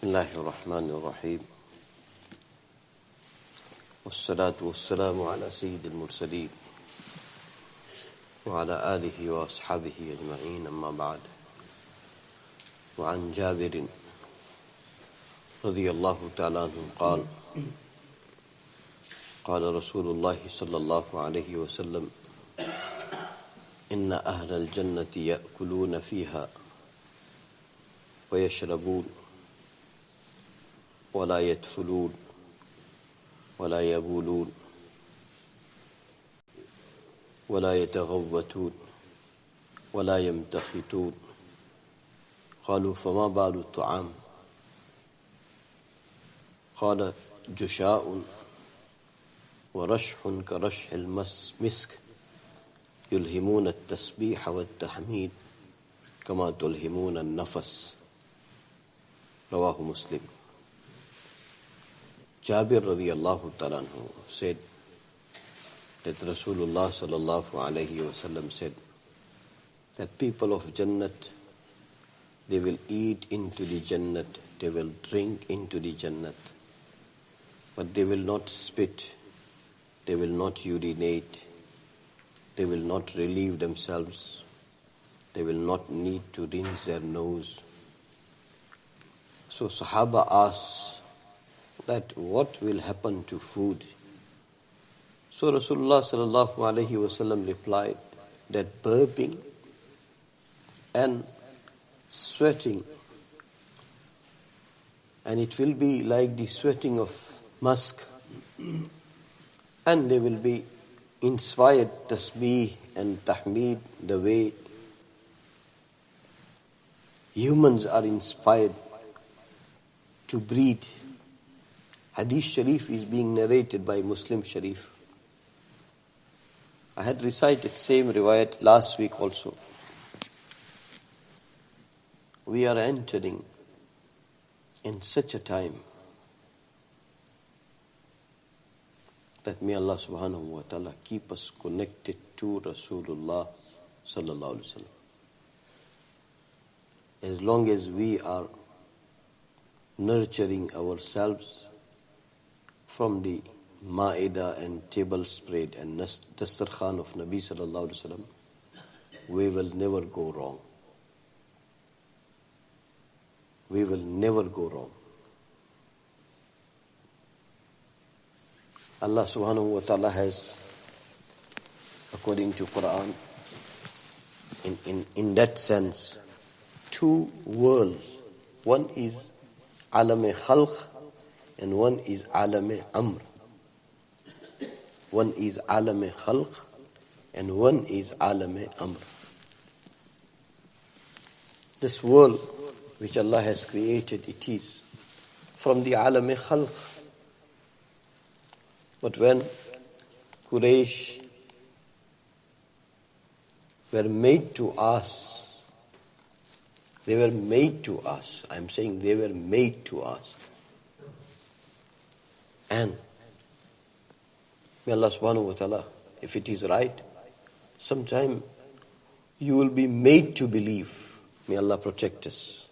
بسم الله الرحمن الرحيم والصلاة والسلام على سيد المرسلين وعلى آله وأصحابه أجمعين أما بعد وعن جابر رضي الله تعالى عنه قال قال رسول الله صلى الله عليه وسلم إن أهل الجنة يأكلون فيها ويشربون ولا يدفلون ولا يبولون ولا يتغوتون ولا يمتخطون قالوا فما بال الطعام قال جشاء ورشح كرشح المسك يلهمون التسبيح والتحميد كما تلهمون النفس رواه Muslim. Jabir radiyallahu ta'ala anhu said that Rasulullah sallallahu alayhi wasallam said that people of Jannat, they will eat into the Jannat, they will drink into the Jannat, but they will not spit, they will not urinate, they will not relieve themselves, they will not need to rinse their nose. So Sahaba asked that what will happen to food? So Rasulullah sallallahu alaihi wasallam replied that burping and sweating, and it will be like the sweating of musk, and they will be inspired tasbih and tahmeed the way humans are inspired to breathe. Hadith Shareef is being narrated by Muslim Shareef. I had recited same riwayat last week also. We are entering in such a time that may Allah subhanahu wa ta'ala keep us connected to Rasulullah sallallahu alaihi wasallam. As long as we are nurturing ourselves from the Ma'idah and table spread and Dastarkhan of Nabi sallallahu alaihi wasallam, we will never go wrong. We will never go wrong. Allah subhanahu wa ta'ala has, according to Quran, in that sense, two worlds. One is Alam-e Khalq and one is Alam-e Amr. One is Alam-e Khalq and one is Alam-e Amr. This world which Allah has created, it is from the Alam-e Khalq. But when Quraysh were made to ask, they were made to ask. I'm saying they were made to ask. And may Allah subhanahu wa ta'ala, if it is right, sometime you will be made to believe. May Allah protect us.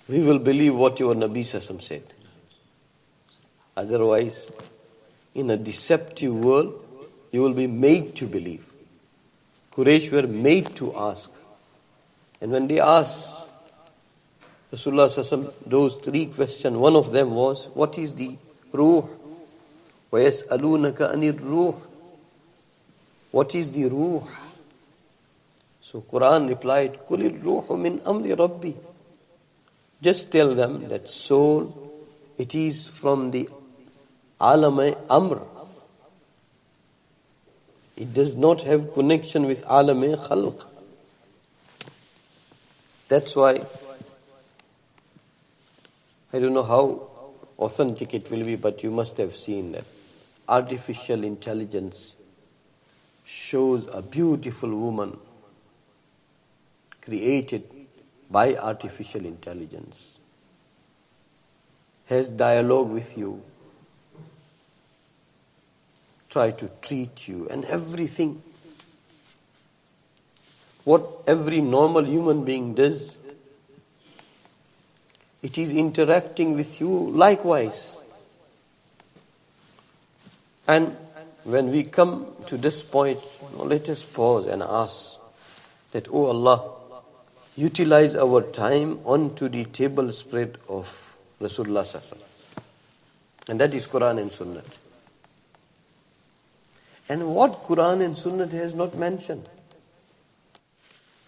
We will believe what your Nabi Sassam said. Otherwise, in a deceptive world, you will be made to believe. Quraysh were made to ask. And when they asked Rasulullah Sassam those three questions, one of them was, what is the ruh? وَيَسْأَلُونَكَ عَنِ الرُّوحِ. What is the ruh? So Quran replied, قُلِ الرُّوحُ مِنْ أَمْرِ رَبِّي. Just tell them that soul, it is from the Alam-e Amr. It does not have connection with Alam-e Khalq. That's why, I don't know how authentic it will be, but you must have seen that artificial intelligence shows a beautiful woman created by artificial intelligence, has dialogue with you, try to treat you and everything. What every normal human being does, It is interacting with you likewise. And when we come to this point, let us pause and ask that, oh Allah, utilize our time onto the table spread of Rasulullah sallallahu alaihi wasallam. And that is Quran and Sunnah. And what Quran and Sunnah has not mentioned?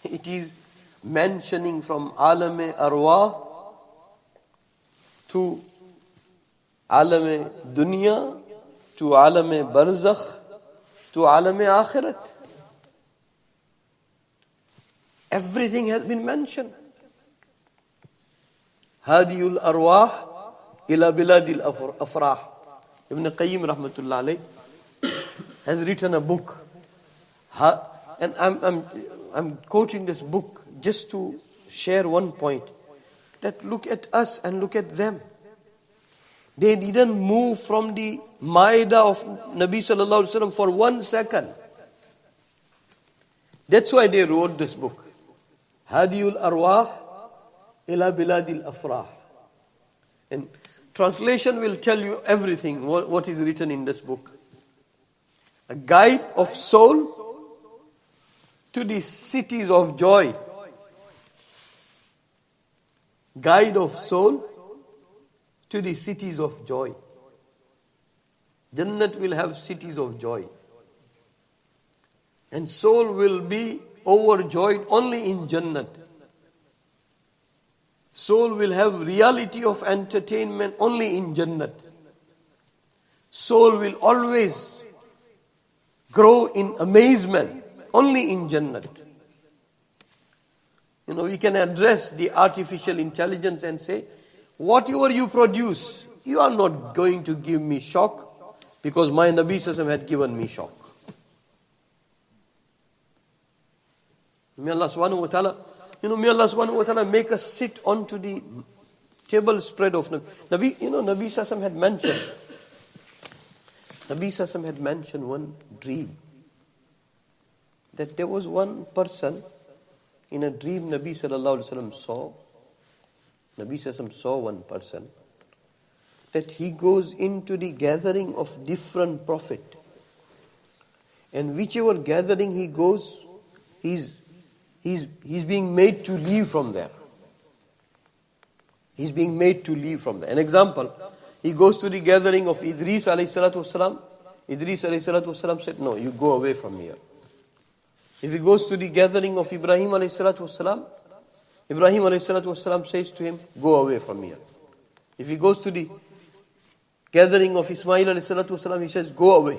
It is mentioning from Alam-e-Arwah to Alam-e-Dunya to Alam-e-Barzakh to Alam-e-Akhirat. Everything has been mentioned. Hadiyul Arwah ila Biladil Afrah. Ibn Qayyim rahmatullah alayh has written a book. And I'm quoting this book just to share one point. That look at us and look at them. They didn't move from the Maida of Nabi sallallahu alaihi wasallam for 1 second. That's why they wrote this book. Hadiyul Arwah ila Biladil Afrah. And translation will tell you everything, what is written in this book. A guide of soul to the cities of joy. Guide of soul to the cities of joy. Jannat will have cities of joy. And soul will be overjoyed only in Jannat. Soul will have reality of entertainment only in Jannat. Soul will always grow in amazement only in Jannat. We can address the artificial intelligence and say, whatever you produce, you are not going to give me shock because my Nabi Sallallahu had given me shock. May Allah subhanahu wa ta'ala, may Allah subhanahu wa ta'ala make us sit onto the table spread of Nabi. Nabi Sallallahu had mentioned one dream. That there was one person in a dream Nabi Sallallahu Alaihi Wasallam saw. Nabi Sallallahu saw one person that he goes into the gathering of different prophet. And whichever gathering he goes, he's being made to leave from there. He's being made to leave from there. An example, he goes to the gathering of Idris alayhi salatu wasalam. Idris alayhi salatu wasalam said, no, you go away from here. If he goes to the gathering of Ibrahim alayhi salatu wasalam, Ibrahim alayhi salatu wasalam says to him, go away from here. If he goes to the gathering of Ismail alayhi salatu wasalam, he says, go away.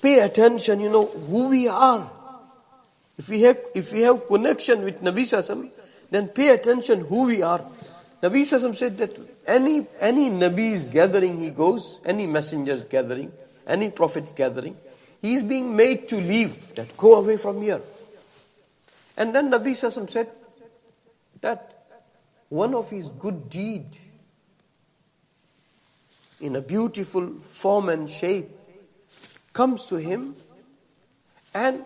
Pay attention, who we are. If we have connection with Nabi Sallallahu, then pay attention who we are. Nabi Sallallahu said that any Nabi's gathering he goes, any messenger's gathering, any prophet gathering, he is being made to leave, that go away from here. And then Nabi Sallallahu said that one of his good deed in a beautiful form and shape comes to him and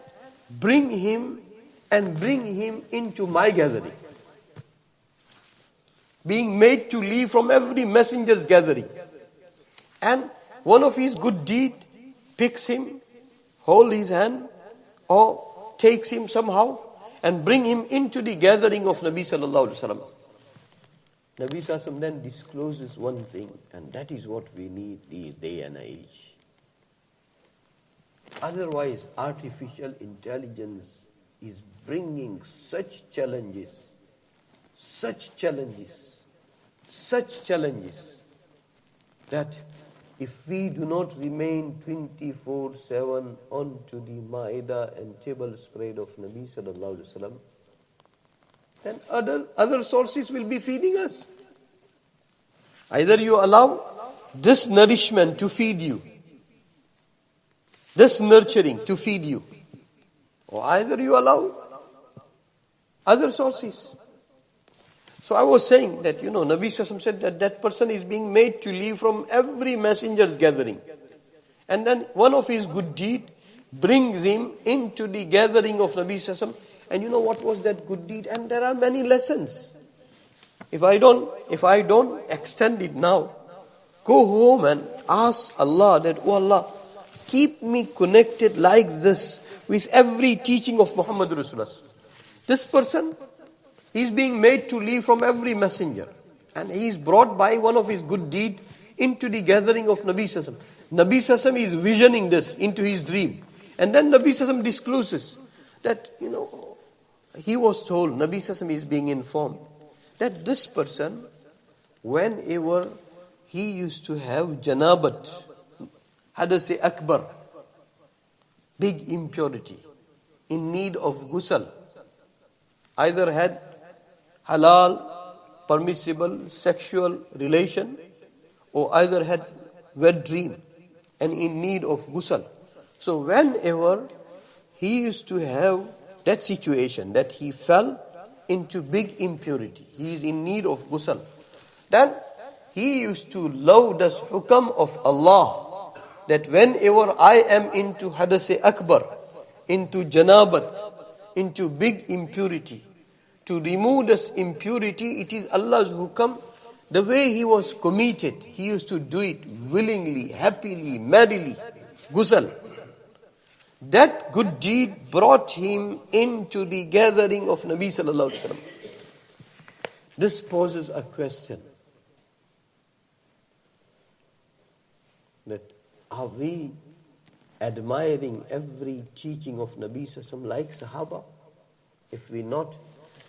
bring him into my gathering. Being made to leave from every messenger's gathering. And one of his good deed picks him, hold his hand, or takes him somehow and bring him into the gathering of Nabi Sallallahu Alaihi Wasallam. Nabi Sallallahu Alaihi Wasallam then discloses one thing, and that is what we need these day and age. Otherwise, artificial intelligence is bringing such challenges, that if we do not remain 24/7 onto the Ma'idah and table spread of Nabi Sallallahu Alaihi Wasallam, then other sources will be feeding us. Either you allow this nourishment to feed you, this nurturing to feed you, or either you allow other sources. So I was saying that, Nabi Sallallahu said that person is being made to leave from every messenger's gathering. And then one of his good deed brings him into the gathering of Nabi Sallallahu. And what was that good deed? And there are many lessons. If I don't extend it now, go home and ask Allah that, oh Allah, keep me connected like this with every teaching of Muhammad Rasulullah. This person, he's being made to leave from every messenger. And he is brought by one of his good deed into the gathering of Nabi Sassam. Nabi Sassam is visioning this into his dream. And then Nabi Sassam discloses that, he was told, Nabi Sassam is being informed, that this person, whenever he used to have janabat, hadas akbar, big impurity, in need of ghusl, either had halal, permissible sexual relation, or either had wet dream and in need of ghusl. So whenever he used to have that situation, that he fell into big impurity, he is in need of ghusl, then he used to love this hukam of Allah, that whenever I am into hadas akbar, into janabat, into big impurity, to remove this impurity, it is Allah's hukam. The way he was committed, he used to do it willingly, happily, merrily, ghusl. That good deed brought him into the gathering of Nabi sallallahu alaihi wasallam. This poses a question, that are we admiring every teaching of Nabi sallallahu alaihi wasallam like Sahaba? If we not,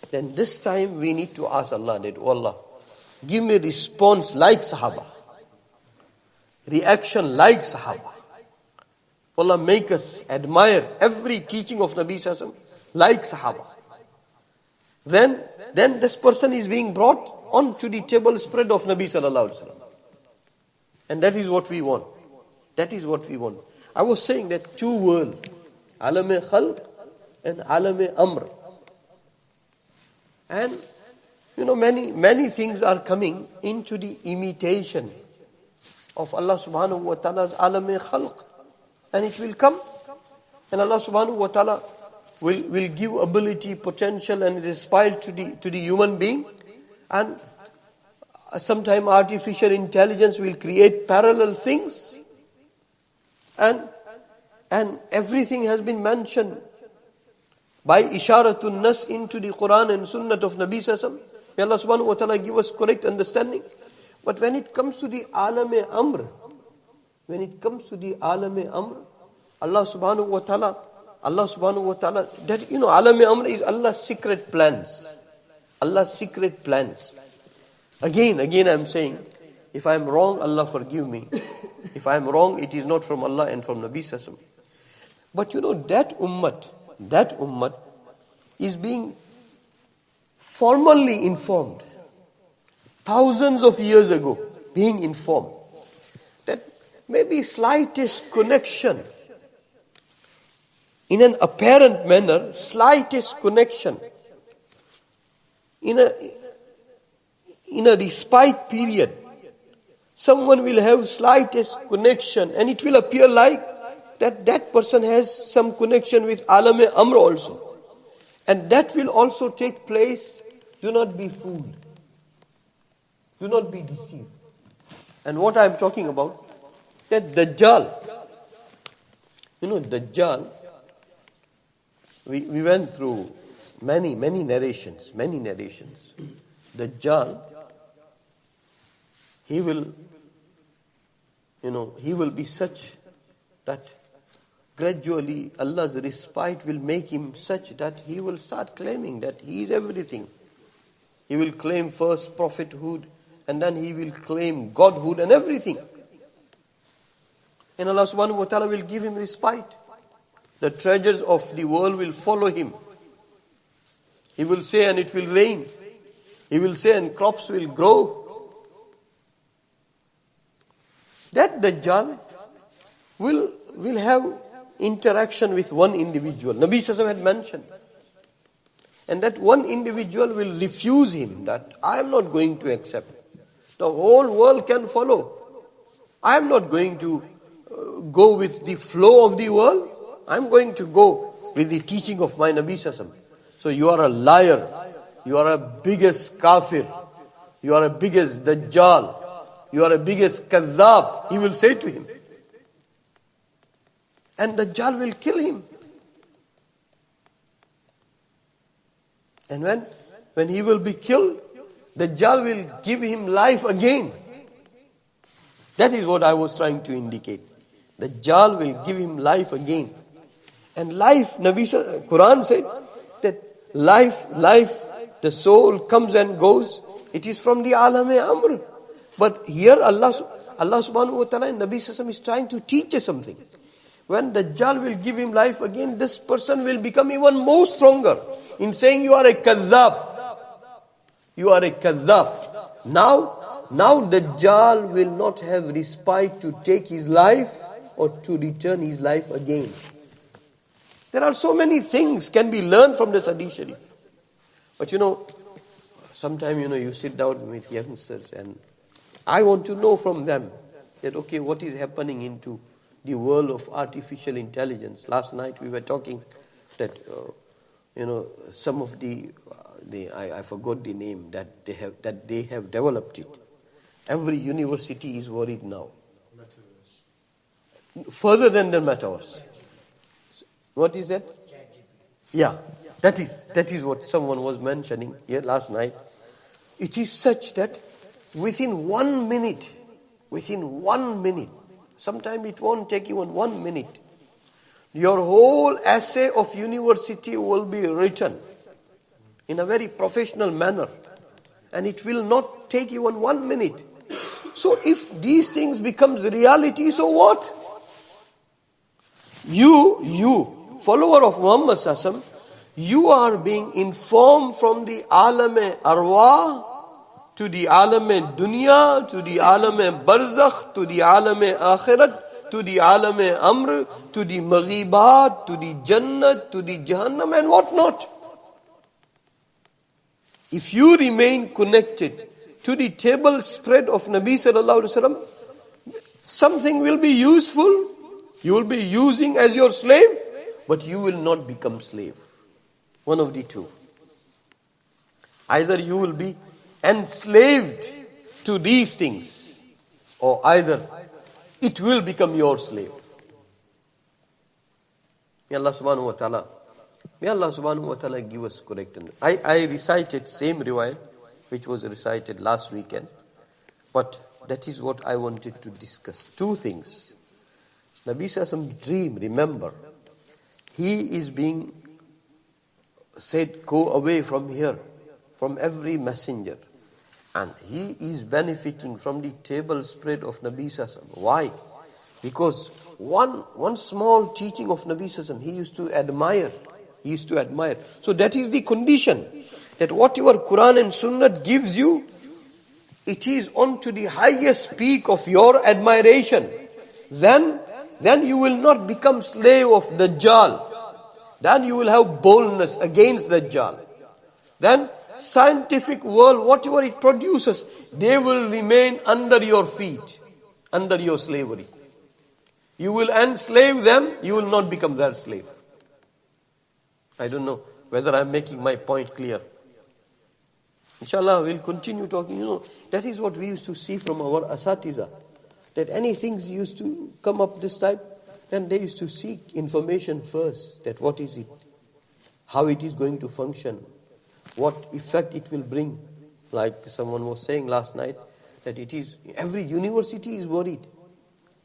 then this time we need to ask Allah that, oh Allah, give me response like Sahaba, reaction like Sahaba. Allah, make us admire every teaching of Nabi Sallallahu Alaihi Wasallam like Sahaba. Then this person is being brought onto the table spread of Nabi Sallallahu Alaihi Wasallam. And that is what we want. That is what we want. I was saying that two worlds, Alam-e Khalq and Alam-e Amr. And many things are coming into the imitation of Allah subhanahu wa ta'ala's Alam-e Khalq. And it will come. And Allah subhanahu wa ta'ala will give ability, potential and respite to the human being. And sometime artificial intelligence will create parallel things. And everything has been mentioned by isharatun nas into the Quran and Sunnah of Nabi Sallallahu Alaihi Wasallam. May Allah subhanahu wa ta'ala give us correct understanding. But when it comes to the Alam-e Amr, Allah subhanahu wa ta'ala, that Alam-e Amr is Allah's secret plans. Allah's secret plans. Again I'm saying, if I am wrong, Allah forgive me. If I am wrong, it is not from Allah and from Nabi Sallallahu Alaihi Wasallam. But that ummah is being formally informed, thousands of years ago, being informed that maybe slightest connection, in an apparent manner, slightest connection, in a respite period, someone will have slightest connection, and it will appear like that person has some connection with Alam-e Amr also. And that will also take place. Do not be fooled. Do not be deceived. And what I am talking about, that Dajjal, Dajjal, we went through many narrations. Dajjal, he will be such that gradually Allah's respite will make him such that he will start claiming that he is everything. He will claim first prophethood, and then he will claim godhood and everything. And Allah subhanahu wa ta'ala will give him respite. The treasures of the world will follow him. He will say and it will rain. He will say and crops will grow. That Dajjal will have interaction with one individual. Nabi Sallallahu Alaihi Wasallam had mentioned. And that one individual will refuse him, that I am not going to accept. The whole world can follow. I am not going to go with the flow of the world. I am going to go with the teaching of my Nabi Sallallahu Alaihi Wasallam. So you are a liar. You are a biggest kafir. You are a biggest Dajjal. You are a biggest Kadhab. He will say to him. And Dajjal will kill him. And when he will be killed, Dajjal will give him life again. That is what I was trying to indicate. Dajjal will give him life again. And life, Quran said that life, the soul comes and goes. It is from the alam-e-amr. But here Allah subhanahu wa ta'ala and Nabi Sallallahu is trying to teach us something. When Dajjal will give him life again, this person will become even more stronger in saying you are a kadhab. You are a kadhab. Now Dajjal will not have respite to take his life or to return his life again. There are so many things can be learned from this hadith sharif. But sometimes you sit down with youngsters and I want to know from them that okay, what is happening into the world of artificial intelligence. Last night we were talking that some of I forgot the name that they have developed it. Every university is worried now. Further than the metaverse. What is that? Yeah, that is what someone was mentioning here last night. It is such that within 1 minute, sometimes it won't take even 1 minute, your whole essay of university will be written in a very professional manner. And it will not take even 1 minute. So if these things becomes reality, so what? You, follower of Muhammad Sallallahu, you are being informed from the alam-e-arwah to the alam-e-dunya, to the alam-e-barzakh, to the alam-e-akhirat, to the alam-e-amr, to the maghibat, to the Jannat, to the Jahannam and what not. If you remain connected to the table spread of Nabi Sallallahu Alaihi Wasallam, something will be useful. You will be using as your slave, but you will not become slave. One of the two. Either you will be enslaved to these things, or either it will become your slave. May Allah subhanahu wa ta'ala give us correct understanding. I recited same riwayat which was recited last weekend, but that is what I wanted to discuss. Two things. Nabi Sallallahu dream, remember, he is being said, go away from here, from every messenger. And he is benefiting from the table spread of Nabi Sallallahu. Why? Because one small teaching of Nabi Sallallahu, he used to admire. So that is the condition, that whatever Quran and Sunnah gives you, it is onto the highest peak of your admiration. Then you will not become slave of Dajjal. Then you will have boldness against Dajjal. Then scientific world, whatever it produces, they will remain under your feet, under your slavery. You will enslave them, you will not become their slave. I don't know whether I'm making my point clear. Inshallah, we'll continue talking. That is what we used to see from our asatiza. That any things used to come up this type, then they used to seek information first. That what is it? How it is going to function? What effect it will bring? Like someone was saying last night, that it is, every university is worried.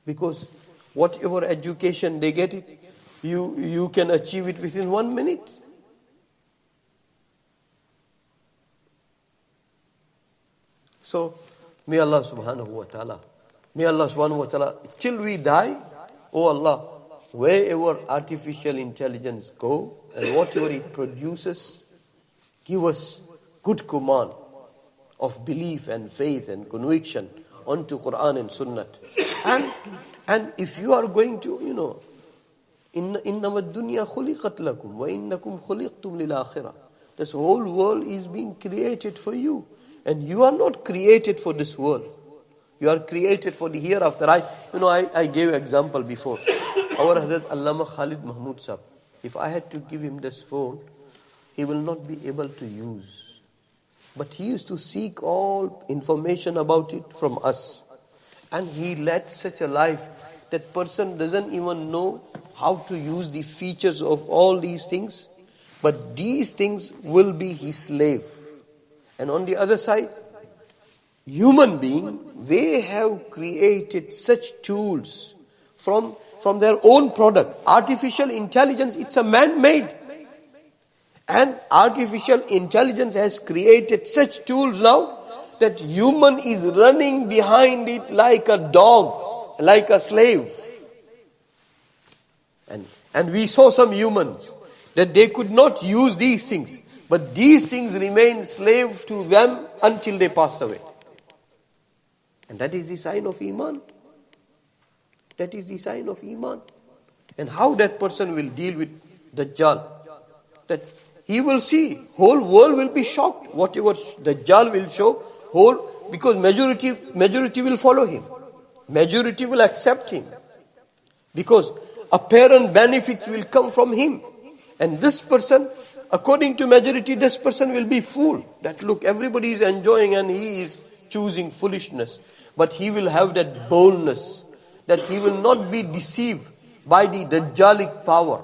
Because whatever education they get it, you can achieve it within 1 minute. So, may Allah subhanahu wa ta'ala, till we die, oh Allah, wherever artificial intelligence go and whatever it produces, give us good command of belief and faith and conviction onto Quran and Sunnah. And if you are going to, إِنَّمَا الدُّنْيَا خُلِقَتْ لَكُمْ وَإِنَّكُمْ خُلِقْتُمْ لِلْآخِرَةِ. This whole world is being created for you. And you are not created for this world. You are created for the hereafter. I gave example before. Our Hazrat Allama Khalid Mahmud Sahib, if I had to give him this phone, he will not be able to use. But he used to seek all information about it from us. And he led such a life that person doesn't even know how to use the features of all these things. But these things will be his slave. And on the other side, human being, they have created such tools from their own product. Artificial intelligence, it's a man-made. And artificial intelligence has created such tools now that human is running behind it like a dog, like a slave. And we saw some humans that they could not use these things, but these things remain slave to them until they passed away. And that is the sign of Iman. That is the sign of Iman. And how that person will deal with Dajjal. That he will see, whole world will be shocked. Whatever Dajjal will show, because majority will follow him. Majority will accept him. Because apparent benefits will come from him. And this person, according to majority, this person will be fooled. That look, everybody is enjoying and he is choosing foolishness. But he will have that boldness, that he will not be deceived by the Dajjalic power.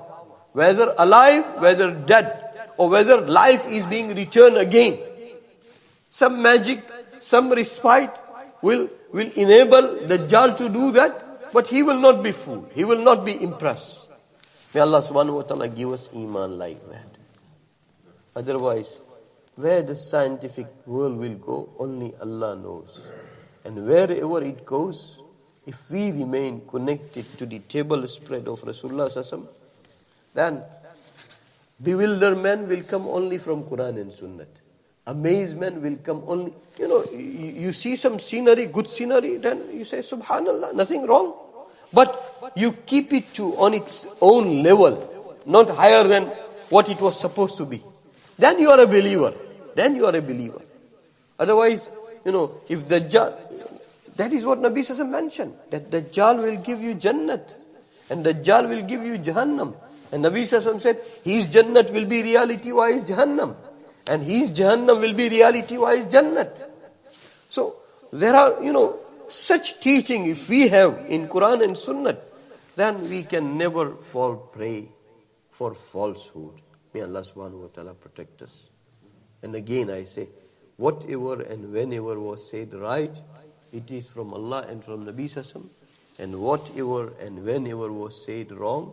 Whether alive, whether dead, or whether life is being returned again. Some magic, some respite will enable Dajjal to do that, but he will not be fooled. He will not be impressed. May Allah subhanahu wa ta'ala give us Iman like that. Otherwise, where the scientific world will go, only Allah knows. And wherever it goes, if we remain connected to the table spread of Rasulullah sallallahu alaihi wasallam, then bewilderment will come only from Quran and Sunnah. Amazement will come only, you see some scenery, good scenery, then you say, Subhanallah, nothing wrong. But you keep it on its own level, not higher than what it was supposed to be. Then you are a believer. Otherwise, if Dajjal, that is what Nabi Sallallahu Alaihi Wasallam mentioned, that Dajjal will give you Jannat, and Dajjal will give you Jahannam. And Nabi Sallallahu Alaihi Wasallam said, his Jannat will be reality-wise Jahannam. And his Jahannam will be reality-wise Jannat. So, there are, such teaching if we have in Quran and Sunnah, then we can never fall prey for falsehood. May Allah subhanahu wa ta'ala protect us. And again I say, whatever and whenever was said right, it is from Allah and from Nabi Sallallahu Alaihi Wasallam. And whatever and whenever was said wrong,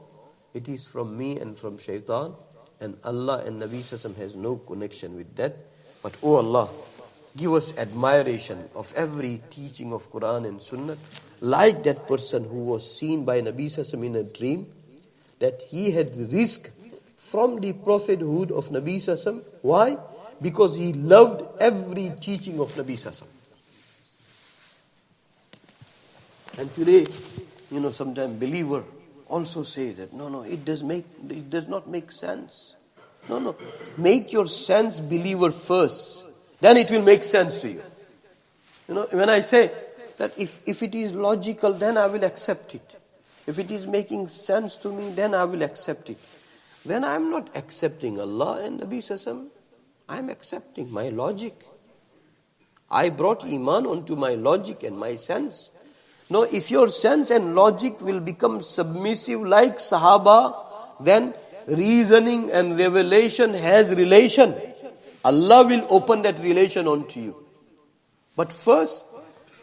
it is from me and from shaitan. And Allah and Nabi Sallallahu Alaihi Wasallam has no connection with that. But oh Allah, give us admiration of every teaching of Quran and Sunnah, like that person who was seen by Nabi Sallallahu Alaihi Wasallam in a dream, that he had risked from the prophethood of Nabi Sallallahu Alaihi Wasallam. Why? Because he loved every teaching of Nabi Sallallahu Alaihi Wasallam. And today, sometimes believer also say that, no, it does not make sense. No, make your sense believer first. Then it will make sense to you. When I say that if it is logical, then I will accept it. If it is making sense to me, then I will accept it. Then I am not accepting Allah and Nabi Sallallahu Alaihi Wasallam. I am accepting my logic. I brought Iman onto my logic and my sense. No, if your sense and logic will become submissive like Sahaba, then reasoning and revelation has relation. Allah will open that relation onto you. But first,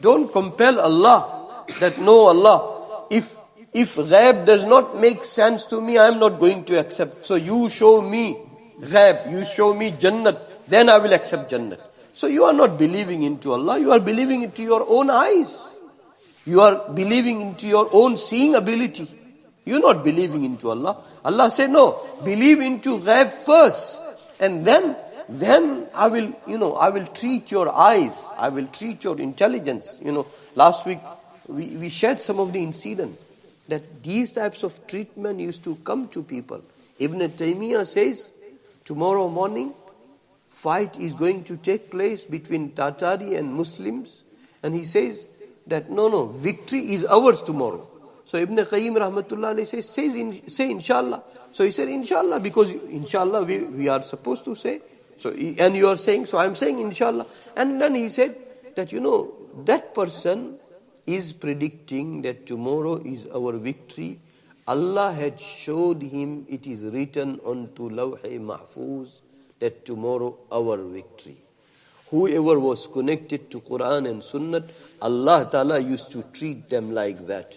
don't compel Allah that no, Allah, if ghaib does not make sense to me, I am not going to accept. So you show me ghaib, you show me Jannat, then I will accept Jannat. So you are not believing into Allah, you are believing into your own eyes. You are believing into your own seeing ability. You are not believing into Allah. Allah said, no, believe into ghaib first. And then I will treat your eyes. I will treat your intelligence. Last week we shared some of the incident that these types of treatment used to come to people. Ibn Naimiha says, tomorrow morning, fight is going to take place between Tatari and Muslims. And he says that no, victory is ours tomorrow. So Ibn Qayyim rahmatullah alayhi say inshallah. So he said inshallah, because inshallah we are supposed to say So, and you are saying, so I am saying inshallah. And then he said that, that person is predicting that tomorrow is our victory. Allah had showed him, it is written onto Lawh-e Mahfuz, that tomorrow our victory. Whoever was connected to Quran and Sunnah, Allah Ta'ala used to treat them like that.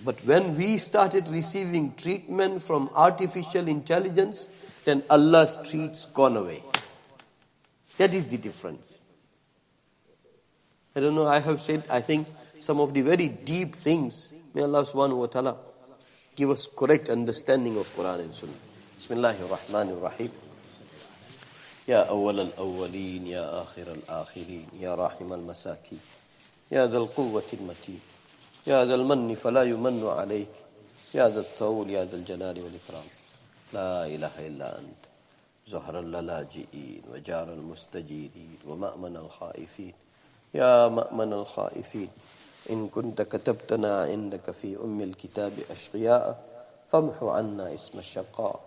But when we started receiving treatment from artificial intelligence, then Allah's treats gone away. That is the difference. I don't know, I have said, I think, some of the very deep things. May Allah subhanahu wa ta'ala give us correct understanding of Quran and Sunnah. Bismillahir Rahmanir Rahim. Ya awwal al-awwalin, ya akhir al-akhirin, ya rahim al-masakin, ya dhal quwwati al-matin, ya dhal manni fala yumannu alayk, ya dhal tawul, ya dhal jalali wal ikram. La ilaha illa ant, zuhra al-lalaji'in, wa jar al-mustajirin, wa ma'man al-khaifin, ya ma'man al-khaifin. إن كنت كتبتنا عندك في الكتاب أشقياء فامحو عنا اسم الشقاء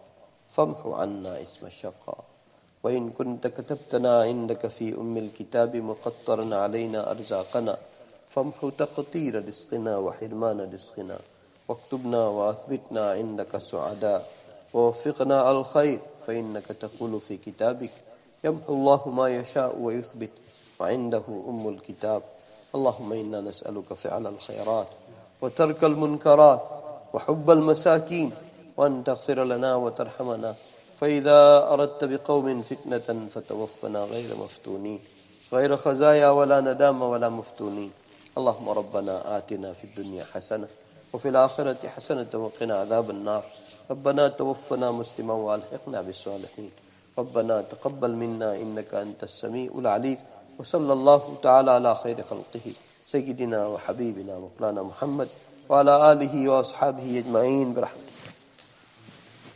فامحو عنا اسم الشقاء وإن كنت كتبتنا عندك في الكتاب مقطرا علينا أرزاقنا فامحو تقطير رزقنا وحرمان رزقنا واكتبنا وأثبتنا عندك سعداء ووفقنا على الخير فإنك تقول في كتابك يمحو الله ما يشاء ويثبت وعنده الكتاب. اللهم إنا نسألك فعل الخيرات وترك المنكرات وحب المساكين وأن تغفر لنا وترحمنا فإذا أردت بقوم فتنة فتوفنا غير مفتونين غير خزايا ولا ندام ولا مفتونين. اللهم ربنا آتنا في الدنيا حسنة وفي الآخرة حسنة وقنا عذاب النار. ربنا توفنا مسلما وألحقنا بالصالحين. ربنا تقبل منا إنك أنت السميع العليم. وصلى الله تعالى على خير خلقه سيدنا وحبيبنا مولانا محمد وعلى آله وأصحابه أجمعين برحمته.